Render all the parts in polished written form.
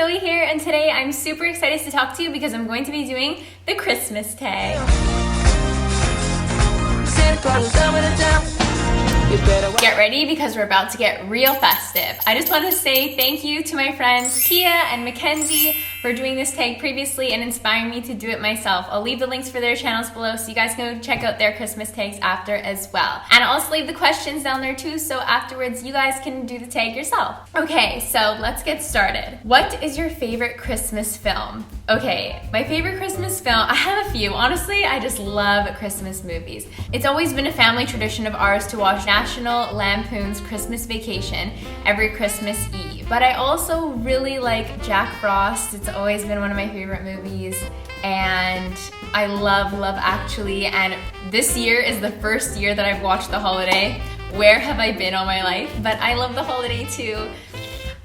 Zoe here, and today I'm super excited to talk to you because I'm going to be doing the Christmas tag. Get ready because we're about to get real festive. I just want to say thank you to my friends Kia and Mackenzie for doing this tag previously and inspiring me to do it myself. I'll leave the links for their channels below so you guys can go check out their Christmas tags after as well. And I'll also leave the questions down there too, so afterwards you guys can do the tag yourself. Okay, so let's get started. What is your favorite Christmas film? Okay, my favorite Christmas film, I have a few. Honestly, I just love Christmas movies. It's always been a family tradition of ours to watch National Lampoon's Christmas Vacation every Christmas Eve. But I also really like Jack Frost. It's always been one of my favorite movies. And I love Love Actually. And this year is the first year that I've watched The Holiday. Where have I been all my life? But I love The Holiday too.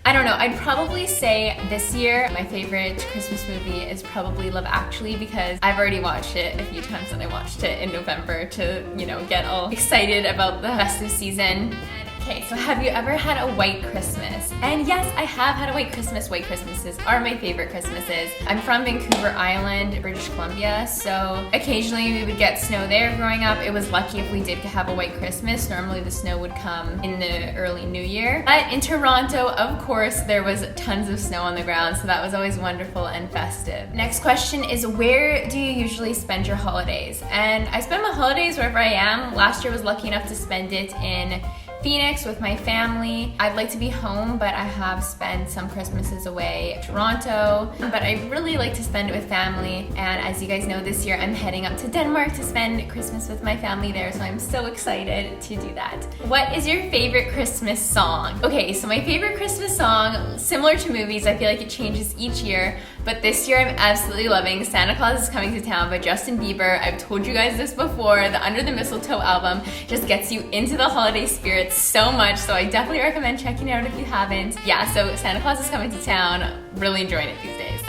I don't know, I'd probably say this year my favorite Christmas movie is probably Love Actually because I've already watched it a few times and I watched it in November to, get all excited about the festive season. Okay, so have you ever had a white Christmas? And yes, I have had a white Christmas. White Christmases are my favorite Christmases. I'm from Vancouver Island, British Columbia, so occasionally we would get snow there growing up. It was lucky if we did have a white Christmas. Normally the snow would come in the early New Year. But in Toronto, of course, there was tons of snow on the ground, so that was always wonderful and festive. Next question is, where do you usually spend your holidays? And I spend my holidays wherever I am. Last year I was lucky enough to spend it in Phoenix with my family. I'd like to be home, but I have spent some Christmases away in Toronto, but I really like to spend it with family. And as you guys know, this year I'm heading up to Denmark to spend Christmas with my family there, so I'm so excited to do that. What is your favorite Christmas song? Okay, so my favorite Christmas song, similar to movies, I feel like it changes each year, but this year I'm absolutely loving Santa Claus is Coming to Town by Justin Bieber. I've told you guys this before, the Under the Mistletoe album just gets you into the holiday spirit so much, so I definitely recommend checking it out if you haven't. Yeah, so Santa Claus is Coming to Town, really enjoying it these days.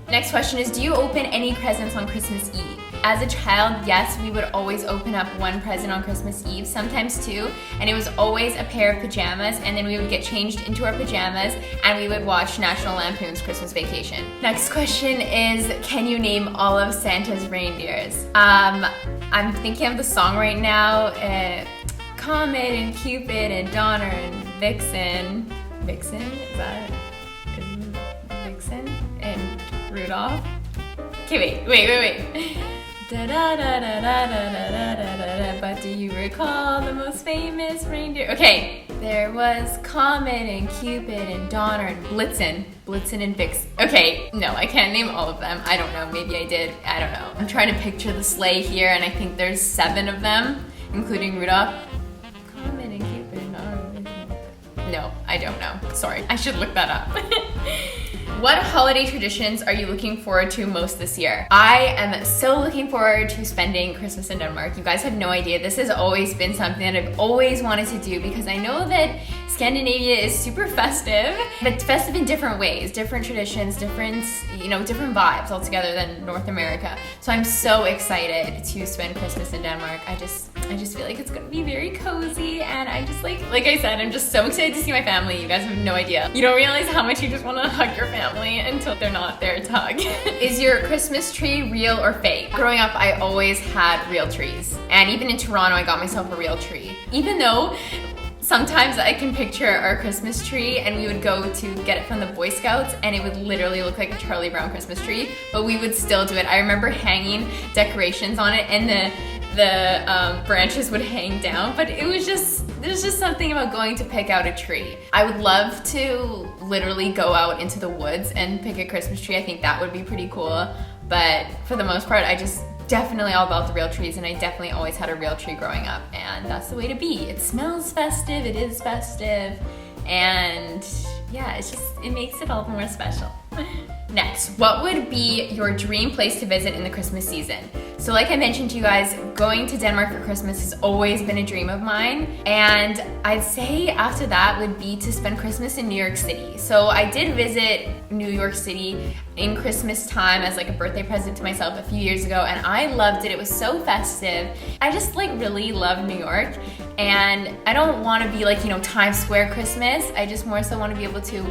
Next question is, do you open any presents on Christmas Eve? As a child, yes, we would always open up one present on Christmas Eve, sometimes two, and it was always a pair of pajamas, and then we would get changed into our pajamas and we would watch National Lampoon's Christmas Vacation. Next question is, can you name all of Santa's reindeers? I'm thinking of the song right now, Comet and Cupid and Donner and Vixen. Vixen? Is Vixen? And Rudolph? Okay, wait. Da da da da da da da da da da. But do you recall the most famous reindeer? Okay, there was Comet and Cupid and Donner and Blitzen and Vixen. Okay, no, I can't name all of them. I don't know, maybe I did. I don't know. I'm trying to picture the sleigh here, and I think there's 7 of them, including Rudolph. Comet and Cupid and Donner. No, I don't know. Sorry, I should look that up. What holiday traditions are you looking forward to most this year? I am so looking forward to spending Christmas in Denmark. You guys have no idea. This has always been something that I've always wanted to do because I know that Scandinavia is super festive, but festive in different ways, different traditions, different vibes altogether than North America. So I'm so excited to spend Christmas in Denmark. I just feel like it's gonna be very cozy, and I just like I said, I'm just so excited to see my family. You guys have no idea. You don't realize how much you just wanna hug your family until they're not there to hug. Is your Christmas tree real or fake? Growing up, I always had real trees. And even in Toronto, I got myself a real tree. Even though sometimes I can picture our Christmas tree and we would go to get it from the Boy Scouts and it would literally look like a Charlie Brown Christmas tree, but we would still do it. I remember hanging decorations on it and the branches would hang down, but there's just something about going to pick out a tree. I would love to literally go out into the woods and pick a Christmas tree. I think that would be pretty cool, but for the most part, I just definitely all about the real trees, and I definitely always had a real tree growing up, and that's the way to be. It smells festive, it is festive, and yeah, it makes it all the more special. Next, what would be your dream place to visit in the Christmas season? So like I mentioned to you guys, going to Denmark for Christmas has always been a dream of mine, and I'd say after that would be to spend Christmas in New York City. So I did visit New York City in Christmas time as like a birthday present to myself a few years ago, and I loved it. It was so festive. I just really love New York, and I don't want to be Times Square Christmas. I just more so want to be able to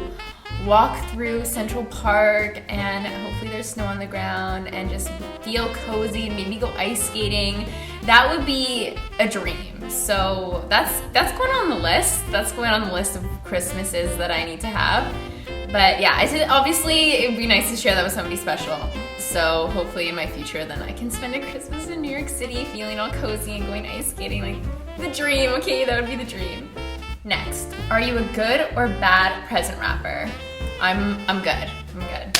walk through Central Park and hopefully there's snow on the ground and just feel cozy and maybe go ice skating. That would be a dream. So that's going on the list. That's going on the list of Christmases that I need to have. But yeah, obviously it would be nice to share that with somebody special. So hopefully in my future then I can spend a Christmas in New York City feeling all cozy and going ice skating, like the dream, okay? That would be the dream. Next, are you a good or bad present wrapper? I'm good.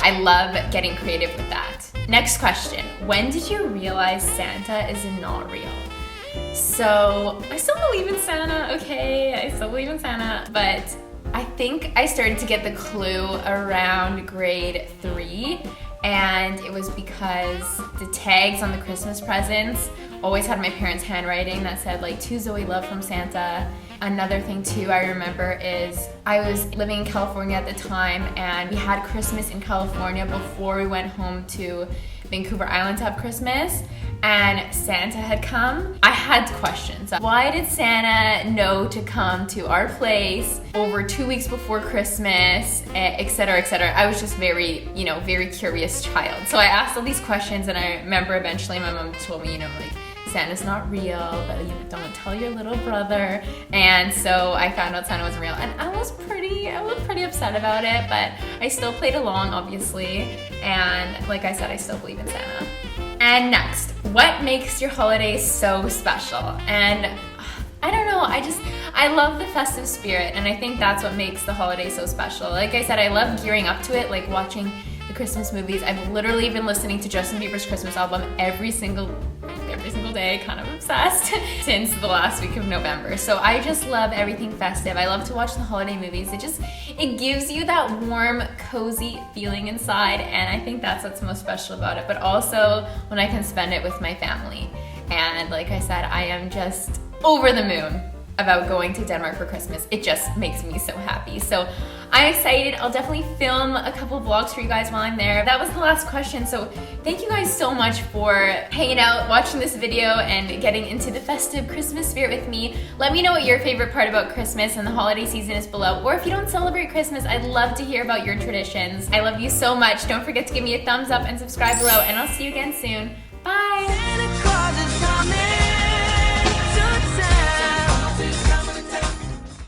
I love getting creative with that. Next question, when did you realize Santa is not real? So I still believe in Santa, okay? I still believe in Santa, but I think I started to get the clue around grade 3, and it was because the tags on the Christmas presents always had my parents' handwriting that said like, to Zoe, love from Santa. Another thing too I remember is I was living in California at the time, and we had Christmas in California before we went home to Vancouver Island to have Christmas, and Santa had come. I had questions. Why did Santa know to come to our place over 2 weeks before Christmas, etc., etc.? I was just very curious child. So I asked all these questions, and I remember eventually my mom told me, like, Santa's not real, but don't tell your little brother. And so I found out Santa wasn't real, and I was pretty upset about it, but I still played along, obviously. And like I said, I still believe in Santa. And next, what makes your holidays so special? And I don't know, I love the festive spirit, and I think that's what makes the holiday so special. Like I said, I love gearing up to it, like watching the Christmas movies. I've literally been listening to Justin Bieber's Christmas album every single day, kind of obsessed, since the last week of November. So I just love everything festive. I love to watch the holiday movies. It gives you that warm, cozy feeling inside, and I think that's what's most special about it. But also when I can spend it with my family. And like I said, I am just over the moon about going to Denmark for Christmas. It just makes me so happy. So I'm excited. I'll definitely film a couple vlogs for you guys while I'm there. That was the last question, so thank you guys so much for hanging out, watching this video, and getting into the festive Christmas spirit with me. Let me know what your favorite part about Christmas and the holiday season is below, or if you don't celebrate Christmas, I'd love to hear about your traditions. I love you so much. Don't forget to give me a thumbs up and subscribe below, and I'll see you again soon. Bye!